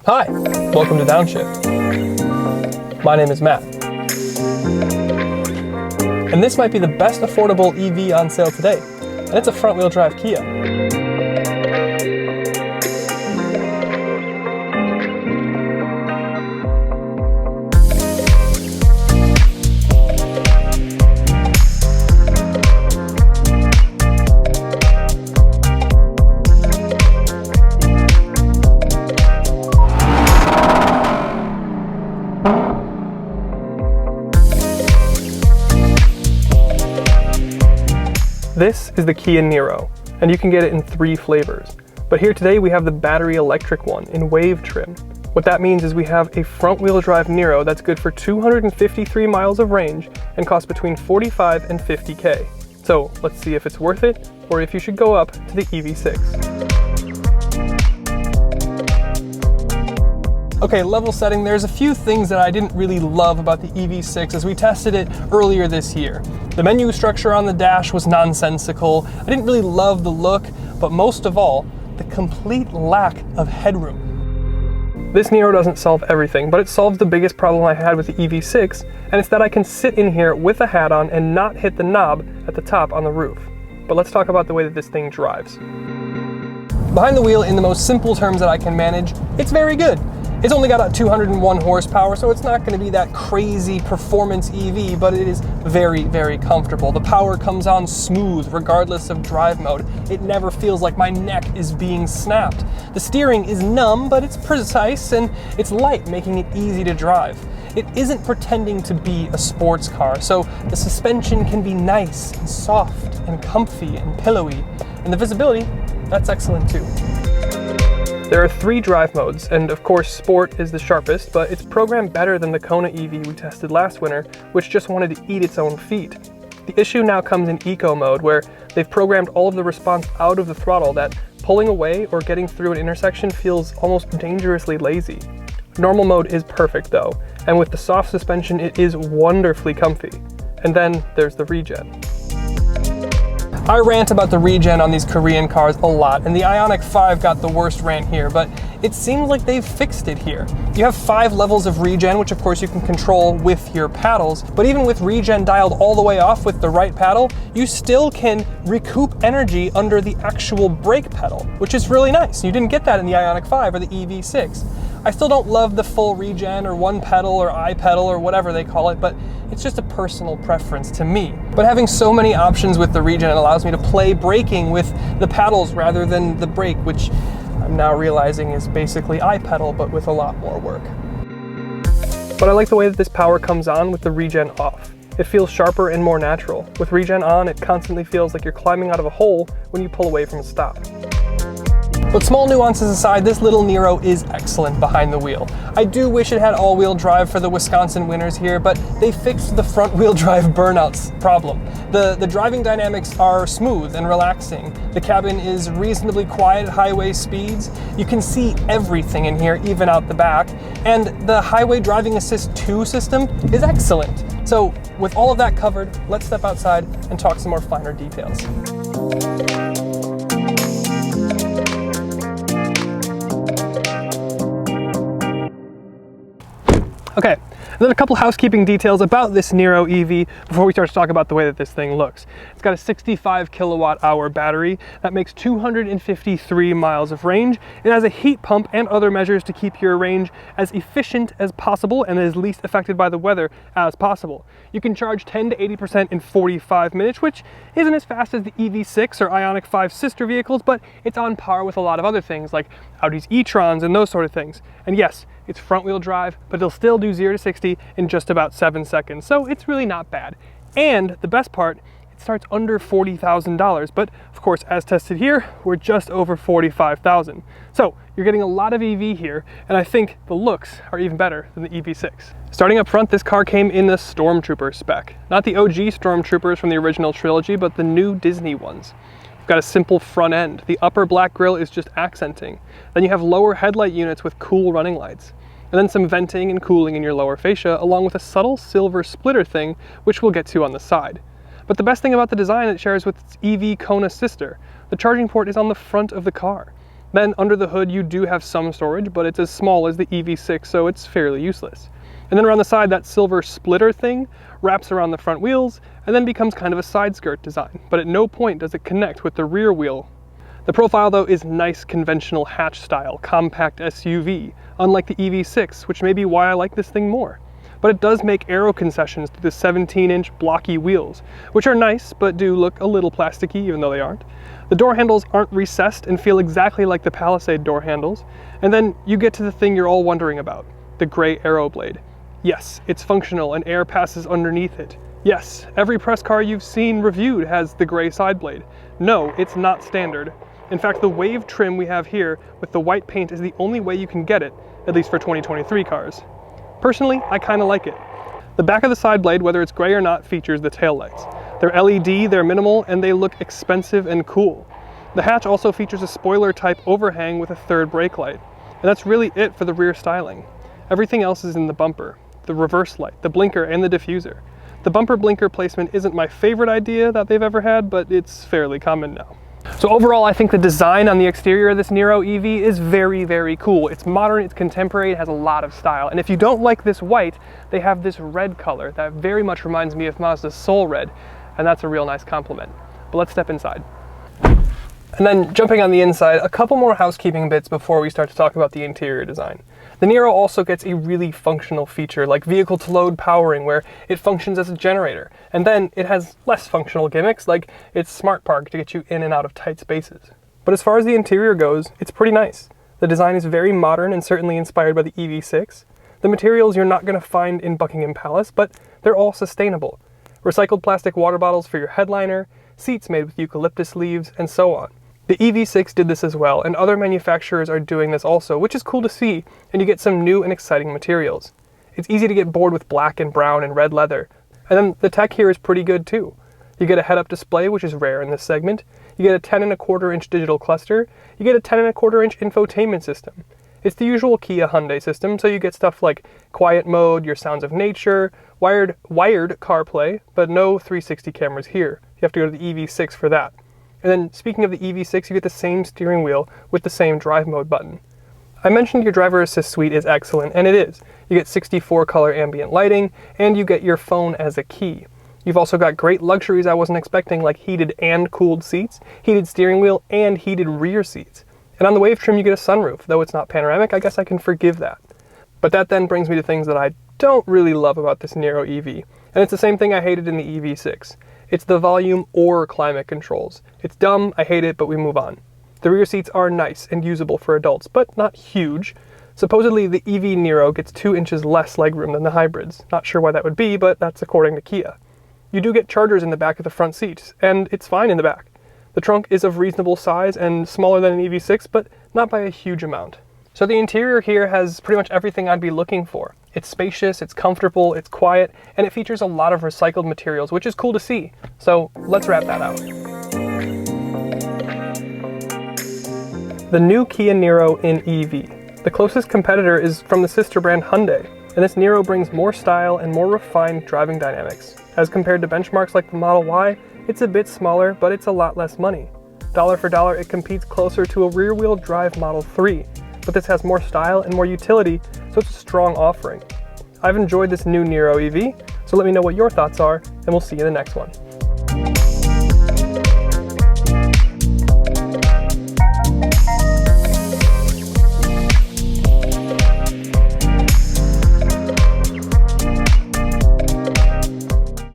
Hi, welcome to Downshift. My name is Matt. And this might be the best affordable EV on sale today, and it's a front-wheel drive Kia. This is the Kia Niro, and you can get it in 3 flavors. But here today we have the battery electric one in wave trim. What that means is we have a front-wheel drive Niro that's good for 253 miles of range and costs between 45 and 50K. So let's see if it's worth it, or if you should go up to the EV6. Okay, level setting, there's a few things that I didn't really love about the EV6 as we tested it earlier this year. The menu structure on the dash was nonsensical. I didn't really love the look, but most of all, the complete lack of headroom. This Niro doesn't solve everything, but it solves the biggest problem I had with the EV6, and it's that I can sit in here with a hat on and not hit the knob at the top on the roof. But let's talk about the way that this thing drives. Behind the wheel, in the most simple terms that I can manage, it's very good. It's only got a 201 horsepower, so it's not going to be that crazy performance EV, but it is very, very comfortable. The power comes on smooth, regardless of drive mode. It never feels like my neck is being snapped. The steering is numb, but it's precise, and it's light, making it easy to drive. It isn't pretending to be a sports car, so the suspension can be nice and soft and comfy and pillowy, and the visibility, that's excellent too. There are 3 drive modes, and of course Sport is the sharpest, but it's programmed better than the Kona EV we tested last winter, which just wanted to eat its own feet. The issue now comes in Eco mode, where they've programmed all of the response out of the throttle that pulling away or getting through an intersection feels almost dangerously lazy. Normal mode is perfect though, and with the soft suspension it is wonderfully comfy. And then there's the regen. I rant about the regen on these Korean cars a lot, and the Ioniq 5 got the worst rant here, but it seems like they've fixed it here. You have 5 levels of regen, which of course you can control with your paddles, but even with regen dialed all the way off with the right paddle, you still can recoup energy under the actual brake pedal, which is really nice. You didn't get that in the Ioniq 5 or the EV6. I still don't love the full regen or one pedal or iPedal or whatever they call it, but it's just a personal preference to me. But having so many options with the regen, it allows me to play braking with the paddles rather than the brake, which I'm now realizing is basically iPedal, but with a lot more work. But I like the way that this power comes on with the regen off. It feels sharper and more natural. With regen on, it constantly feels like you're climbing out of a hole when you pull away from a stop. But small nuances aside, this little Niro is excellent behind the wheel. I do wish it had all-wheel drive for the Wisconsin winters here, but they fixed the front-wheel drive burnouts problem. The driving dynamics are smooth and relaxing. The cabin is reasonably quiet at highway speeds. You can see everything in here, even out the back. And the Highway Driving Assist 2 system is excellent. So with all of that covered, let's step outside and talk some more finer details. Okay, and then a couple housekeeping details about this Niro EV before we start to talk about the way that this thing looks. It's got a 65 kilowatt hour battery that makes 253 miles of range. It has a heat pump and other measures to keep your range as efficient as possible and as least affected by the weather as possible. You can charge 10 to 80% in 45 minutes, which isn't as fast as the EV6 or Ioniq 5 sister vehicles, but it's on par with a lot of other things like Audi's e-trons and those sort of things. And yes, it's front-wheel drive, but it'll still do 0 to 60 in just about 7 seconds, so it's really not bad. And the best part, it starts under $40,000, but of course, as tested here, we're just over $45,000. So you're getting a lot of EV here, and I think the looks are even better than the EV6. Starting up front, this car came in the Stormtrooper spec. Not the OG Stormtroopers from the original trilogy, but the new Disney ones. You've got a simple front end. The upper black grille is just accenting. Then you have lower headlight units with cool running lights. And then some venting and cooling in your lower fascia, along with a subtle silver splitter thing, which we'll get to on the side. But the best thing about the design it shares with its EV Kona sister, the charging port is on the front of the car. Then under the hood you do have some storage, but it's as small as the EV6, so it's fairly useless. And then around the side, that silver splitter thing wraps around the front wheels and then becomes kind of a side skirt design, but at no point does it connect with the rear wheel. The profile though is nice conventional hatch style, compact SUV, unlike the EV6, which may be why I like this thing more. But it does make aero concessions to the 17-inch blocky wheels, which are nice but do look a little plasticky even though they aren't. The door handles aren't recessed and feel exactly like the Palisade door handles. And then you get to the thing you're all wondering about, the gray aero blade. Yes, it's functional and air passes underneath it. Yes, every press car you've seen reviewed has the gray side blade. No, it's not standard. In fact, the wave trim we have here with the white paint is the only way you can get it, at least for 2023 cars. Personally, I kind of like it. The back of the side blade, whether it's gray or not, features the taillights. They're LED, they're minimal, and they look expensive and cool. The hatch also features a spoiler type overhang with a third brake light. And that's really it for the rear styling. Everything else is in the bumper, the reverse light, the blinker, and the diffuser. The bumper blinker placement isn't my favorite idea that they've ever had, but it's fairly common now. So overall, I think the design on the exterior of this Niro EV is very, very cool. It's modern, it's contemporary, it has a lot of style. And if you don't like this white, they have this red color that very much reminds me of Mazda's Soul Red, and that's a real nice compliment. But let's step inside. And then jumping on the inside, a couple more housekeeping bits before we start to talk about the interior design. The Niro also gets a really functional feature like vehicle to load powering, where it functions as a generator. And then it has less functional gimmicks like its smart park to get you in and out of tight spaces. But as far as the interior goes, it's pretty nice. The design is very modern and certainly inspired by the EV6. The materials you're not going to find in Buckingham Palace, but they're all sustainable. Recycled plastic water bottles for your headliner, seats made with eucalyptus leaves, and so on. The EV6 did this as well, and other manufacturers are doing this also, which is cool to see, and you get some new and exciting materials. It's easy to get bored with black and brown and red leather. And then the tech here is pretty good too. You get a head-up display, which is rare in this segment. You get a 10.25-inch digital cluster. You get a 10.25-inch infotainment system. It's the usual Kia Hyundai system, so you get stuff like quiet mode, your sounds of nature, wired CarPlay, but no 360 cameras here. You have to go to the EV6 for that. And then speaking of the EV6, you get the same steering wheel with the same drive mode button. I mentioned your driver assist suite is excellent, and it is. You get 64 color ambient lighting, and you get your phone as a key. You've also got great luxuries I wasn't expecting, like heated and cooled seats, heated steering wheel, and heated rear seats. And on the wave trim you get a sunroof, though it's not panoramic, I guess I can forgive that. But that then brings me to things that I don't really love about this Niro EV, and it's the same thing I hated in the EV6. It's the volume or climate controls. It's dumb, I hate it, but we move on. The rear seats are nice and usable for adults, but not huge. Supposedly the EV Niro gets 2 inches less legroom than the hybrids. Not sure why that would be, but that's according to Kia. You do get chargers in the back of the front seats, and it's fine in the back. The trunk is of reasonable size and smaller than an EV6, but not by a huge amount. So the interior here has pretty much everything I'd be looking for. It's spacious, it's comfortable, it's quiet, and it features a lot of recycled materials, which is cool to see. So let's wrap that out. The new Kia Niro in EV. The closest competitor is from the sister brand Hyundai, and this Niro brings more style and more refined driving dynamics. As compared to benchmarks like the Model Y, it's a bit smaller, but it's a lot less money. Dollar for dollar, it competes closer to a rear-wheel drive Model 3, but this has more style and more utility, so it's a strong offering. I've enjoyed this new Niro EV, so let me know what your thoughts are, and we'll see you in the next one.